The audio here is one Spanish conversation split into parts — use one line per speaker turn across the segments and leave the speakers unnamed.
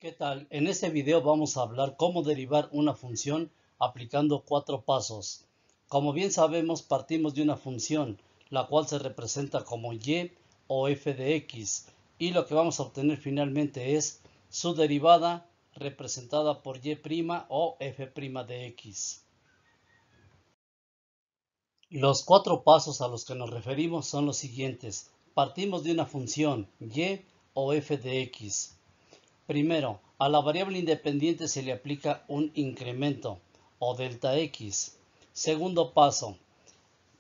¿Qué tal? En este video vamos a hablar cómo derivar una función aplicando 4 pasos. Como bien sabemos, partimos de una función, la cual se representa como y o f de x, y lo que vamos a obtener finalmente es su derivada representada por y' o f' de x. Los 4 pasos a los que nos referimos son los siguientes. Partimos de una función y o f de x. Primero, a la variable independiente se le aplica un incremento o delta x. Segundo paso,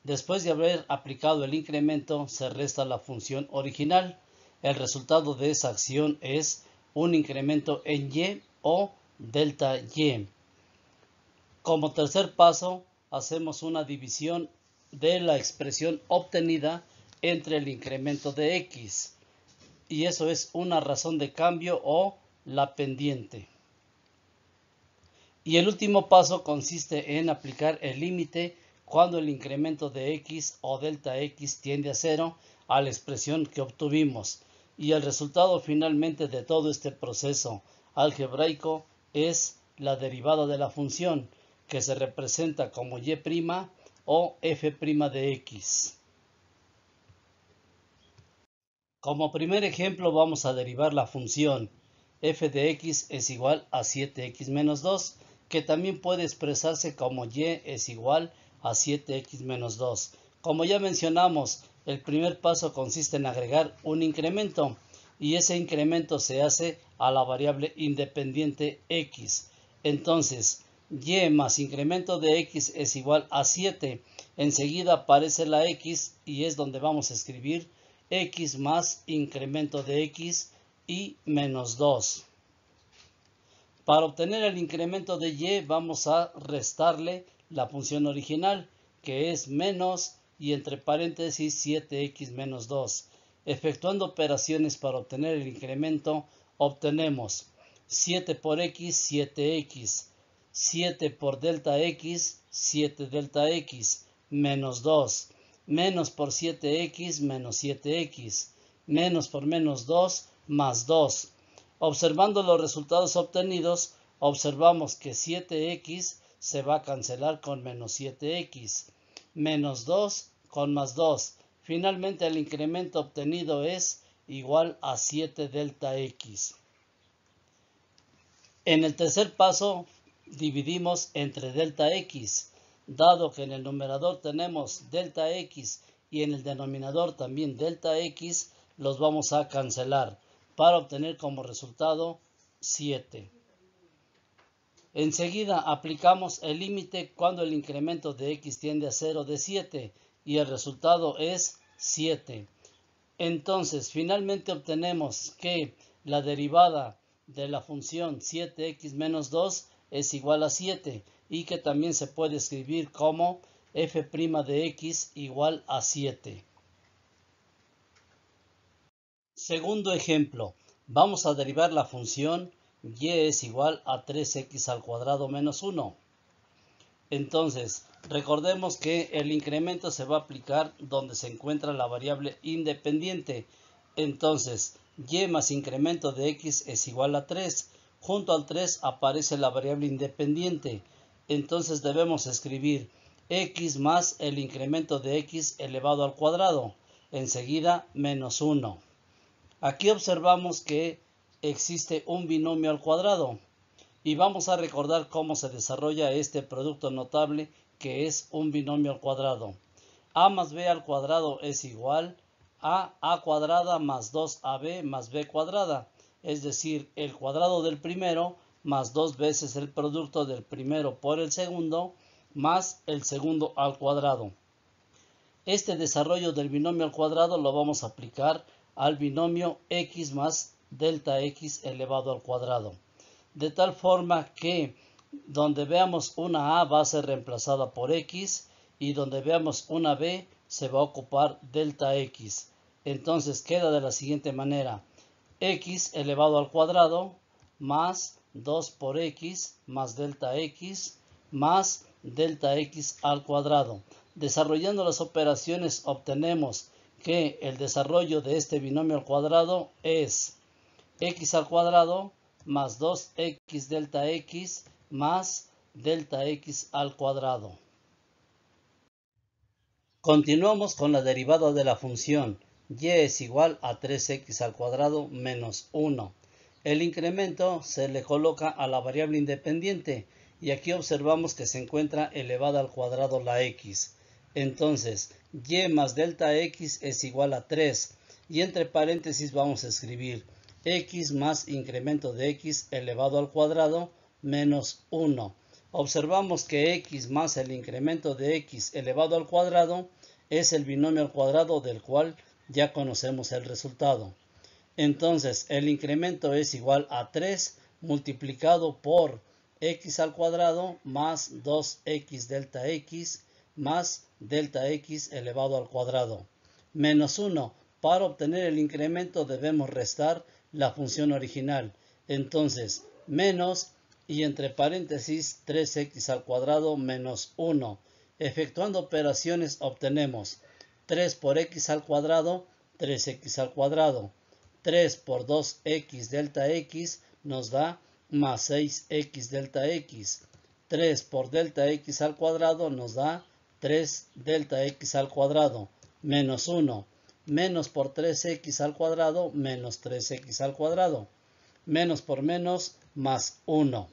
después de haber aplicado el incremento se resta la función original. El resultado de esa acción es un incremento en y o delta y. Como tercer paso, hacemos una división de la expresión obtenida entre el incremento de x. Y eso es una razón de cambio o la pendiente. Y el último paso consiste en aplicar el límite cuando el incremento de x o delta x tiende a 0 a la expresión que obtuvimos. Y el resultado finalmente de todo este proceso algebraico es la derivada de la función, que se representa como y' o f' de x. Como primer ejemplo vamos a derivar la función f de x es igual a 7x menos 2, que también puede expresarse como y es igual a 7x menos 2. Como ya mencionamos, el primer paso consiste en agregar un incremento, y ese incremento se hace a la variable independiente x. Entonces, y más incremento de x es igual a 7. Enseguida aparece la x y es donde vamos a escribir x más incremento de x y menos 2. Para obtener el incremento de y vamos a restarle la función original, que es menos y entre paréntesis 7x menos 2. Efectuando operaciones para obtener el incremento, obtenemos 7 por x, 7x, 7 por delta x, 7 delta x, menos 2. Menos por 7x menos 7x, menos por menos 2 más 2. Observando los resultados obtenidos, observamos que 7x se va a cancelar con menos 7x, menos 2 con más 2. Finalmente el incremento obtenido es igual a 7 delta x. En el tercer paso dividimos entre delta x. Dado que en el numerador tenemos delta x y en el denominador también delta x, los vamos a cancelar para obtener como resultado 7. Enseguida aplicamos el límite cuando el incremento de x tiende a 0 de 7 y el resultado es 7. Entonces finalmente obtenemos que la derivada de la función 7x menos 2 es igual a 7 y que también se puede escribir como f' de x igual a 7. Segundo ejemplo, vamos a derivar la función y es igual a 3x al cuadrado menos 1. Entonces, recordemos que el incremento se va a aplicar donde se encuentra la variable independiente. Entonces, y más incremento de x es igual a 3. Junto al 3 aparece la variable independiente. Entonces debemos escribir x más el incremento de x elevado al cuadrado. Enseguida, menos 1. Aquí observamos que existe un binomio al cuadrado. Y vamos a recordar cómo se desarrolla este producto notable, que es un binomio al cuadrado. A más b al cuadrado es igual a cuadrada más 2ab más b cuadrada. Es decir, el cuadrado del primero más 2 veces el producto del primero por el segundo más el segundo al cuadrado. Este desarrollo del binomio al cuadrado lo vamos a aplicar al binomio x más delta x elevado al cuadrado. De tal forma que donde veamos una a va a ser reemplazada por x y donde veamos una b se va a ocupar delta x. Entonces queda de la siguiente manera: x elevado al cuadrado más 2 por x más delta x más delta x al cuadrado. Desarrollando las operaciones obtenemos que el desarrollo de este binomio al cuadrado es x al cuadrado más 2x delta x más delta x al cuadrado. Continuamos con la derivada de la función y es igual a 3x al cuadrado menos 1. El incremento se le coloca a la variable independiente y aquí observamos que se encuentra elevada al cuadrado la x. Entonces, y más delta x es igual a 3 y entre paréntesis vamos a escribir x más incremento de x elevado al cuadrado menos 1. Observamos que x más el incremento de x elevado al cuadrado es el binomio al cuadrado del cual ya conocemos el resultado. Entonces el incremento es igual a 3 multiplicado por x al cuadrado más 2x delta x más delta x elevado al cuadrado menos 1. Para obtener el incremento debemos restar la función original. Entonces menos y entre paréntesis 3x al cuadrado menos 1. Efectuando operaciones obtenemos 3 por x al cuadrado, 3x al cuadrado. 3 por 2x delta x nos da más 6x delta x. 3 por delta x al cuadrado nos da 3 delta x al cuadrado menos 1. Menos por 3x al cuadrado menos 3x al cuadrado. Menos por menos más 1.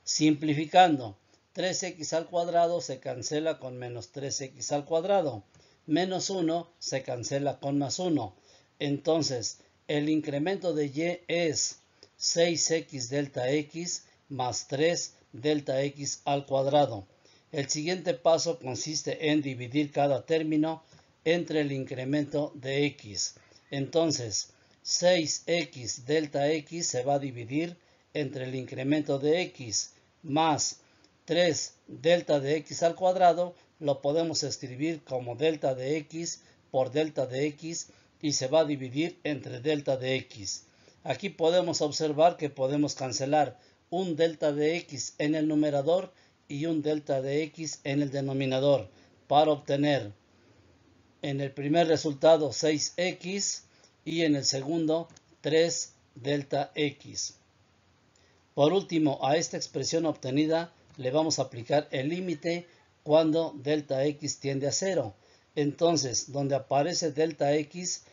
Simplificando, 3x al cuadrado se cancela con menos 3x al cuadrado. Menos 1 se cancela con más 1. Entonces, el incremento de y es 6x delta x más 3 delta x al cuadrado. El siguiente paso consiste en dividir cada término entre el incremento de x. Entonces, 6x delta x se va a dividir entre el incremento de x más 3 delta de x al cuadrado, lo podemos escribir como delta de x por delta de x y se va a dividir entre delta de x. Aquí podemos observar que podemos cancelar un delta de x en el numerador y un delta de x en el denominador para obtener en el primer resultado 6x y en el segundo 3 delta x. Por último, a esta expresión obtenida le vamos a aplicar el límite cuando delta x tiende a 0. Entonces, donde aparece delta x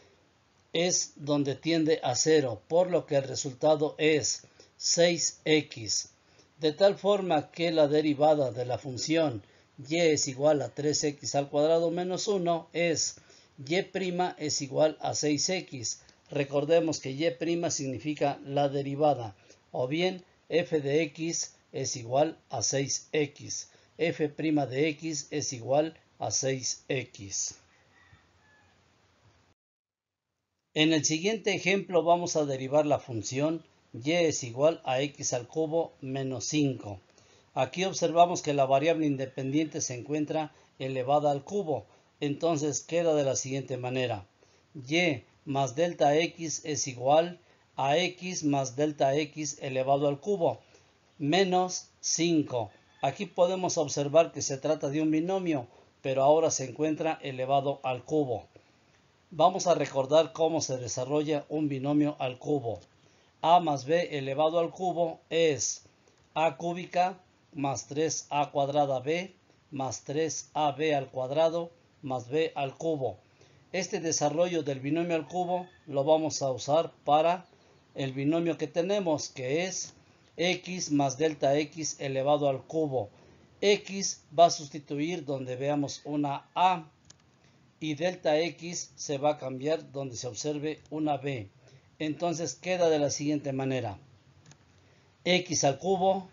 es donde tiende a 0, por lo que el resultado es 6x. De tal forma que la derivada de la función y es igual a 3x al cuadrado menos 1 es y' es igual a 6x. Recordemos que y' significa la derivada, o bien f de x es igual a 6x. F' de x es igual a 6x. En el siguiente ejemplo vamos a derivar la función y es igual a x al cubo menos 5. Aquí observamos que la variable independiente se encuentra elevada al cubo. Entonces queda de la siguiente manera. Y más delta x es igual a x más delta x elevado al cubo menos 5. Aquí podemos observar que se trata de un binomio, pero ahora se encuentra elevado al cubo. Vamos a recordar cómo se desarrolla un binomio al cubo. A más b elevado al cubo es a cúbica más 3a cuadrada b más 3ab al cuadrado más b al cubo. Este desarrollo del binomio al cubo lo vamos a usar para el binomio que tenemos, que es x más delta x elevado al cubo. X va a sustituir donde veamos una a y delta x se va a cambiar donde se observe una b. Entonces queda de la siguiente manera. X al cubo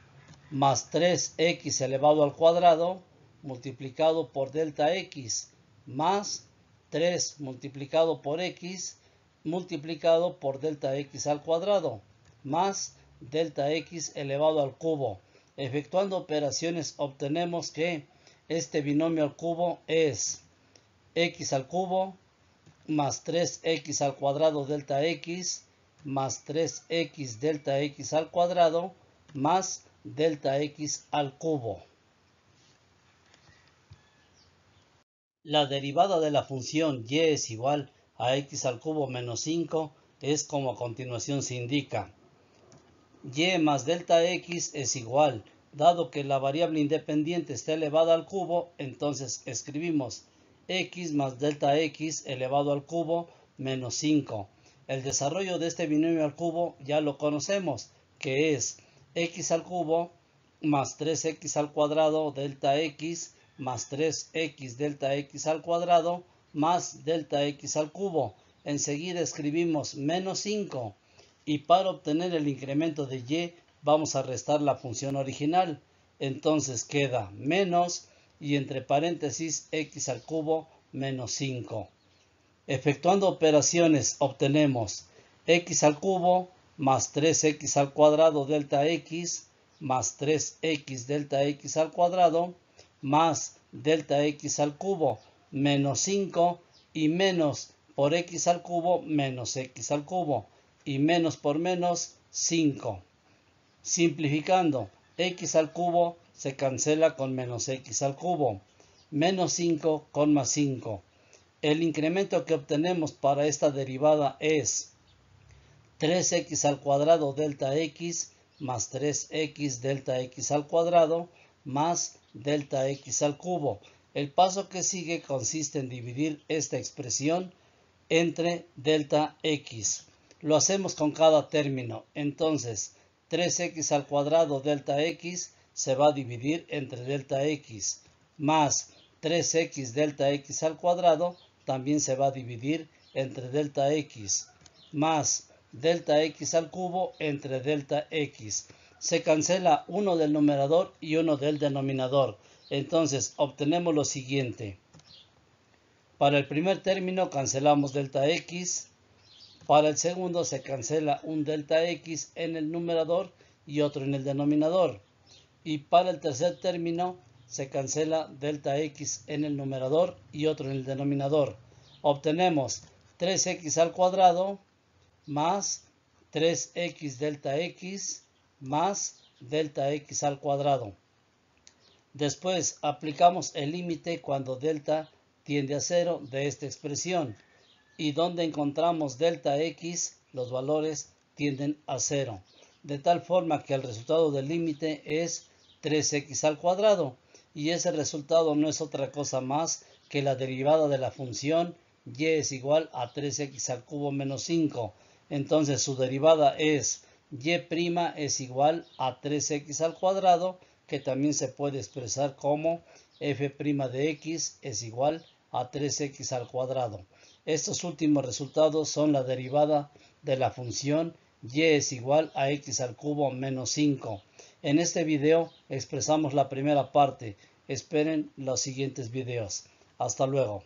más 3x elevado al cuadrado multiplicado por delta x más 3 multiplicado por x multiplicado por delta x al cuadrado más delta x elevado al cubo. Efectuando operaciones obtenemos que este binomio al cubo es x al cubo más 3x al cuadrado delta x más 3x delta x al cuadrado más delta x al cubo. La derivada de la función y es igual a x al cubo menos 5 es como a continuación se indica. y más delta x es igual, dado que la variable independiente está elevada al cubo, entonces escribimos x más delta x elevado al cubo menos 5. El desarrollo de este binomio al cubo ya lo conocemos, que es x al cubo más 3x al cuadrado delta x más 3x delta x al cuadrado más delta x al cubo. Enseguida escribimos menos 5 y para obtener el incremento de y vamos a restar la función original. Entonces queda menos y entre paréntesis x al cubo menos 5. Efectuando operaciones obtenemos x al cubo más 3x al cuadrado delta x más 3x delta x al cuadrado más delta x al cubo menos 5 y menos por x al cubo menos x al cubo y menos por menos 5. Simplificando, x al cubo se cancela con menos x al cubo, menos 5 con más 5. El incremento que obtenemos para esta derivada es 3x al cuadrado delta x más 3x delta x al cuadrado más delta x al cubo. El paso que sigue consiste en dividir esta expresión entre delta x. Lo hacemos con cada término. Entonces, 3x al cuadrado delta x se va a dividir entre delta x más 3x delta x al cuadrado también se va a dividir entre delta x más delta x al cubo entre delta x. Se cancela uno del numerador y uno del denominador. Entonces obtenemos lo siguiente. Para el primer término cancelamos delta x. Para el segundo se cancela un delta x en el numerador y otro en el denominador. Y para el tercer término se cancela delta x en el numerador y otro en el denominador. Obtenemos 3x al cuadrado más 3x delta x más delta x al cuadrado. Después aplicamos el límite cuando delta tiende a 0 de esta expresión. Y donde encontramos delta x, los valores tienden a 0. De tal forma que el resultado del límite es 3x al cuadrado. Y ese resultado no es otra cosa más que la derivada de la función y es igual a 3x al cubo menos 5. Entonces su derivada es y' es igual a 3x al cuadrado, que también se puede expresar como f' de x es igual a 3x al cuadrado. Estos últimos resultados son la derivada de la función y es igual a x al cubo menos 5. En este video expresamos la primera parte. Esperen los siguientes videos. Hasta luego.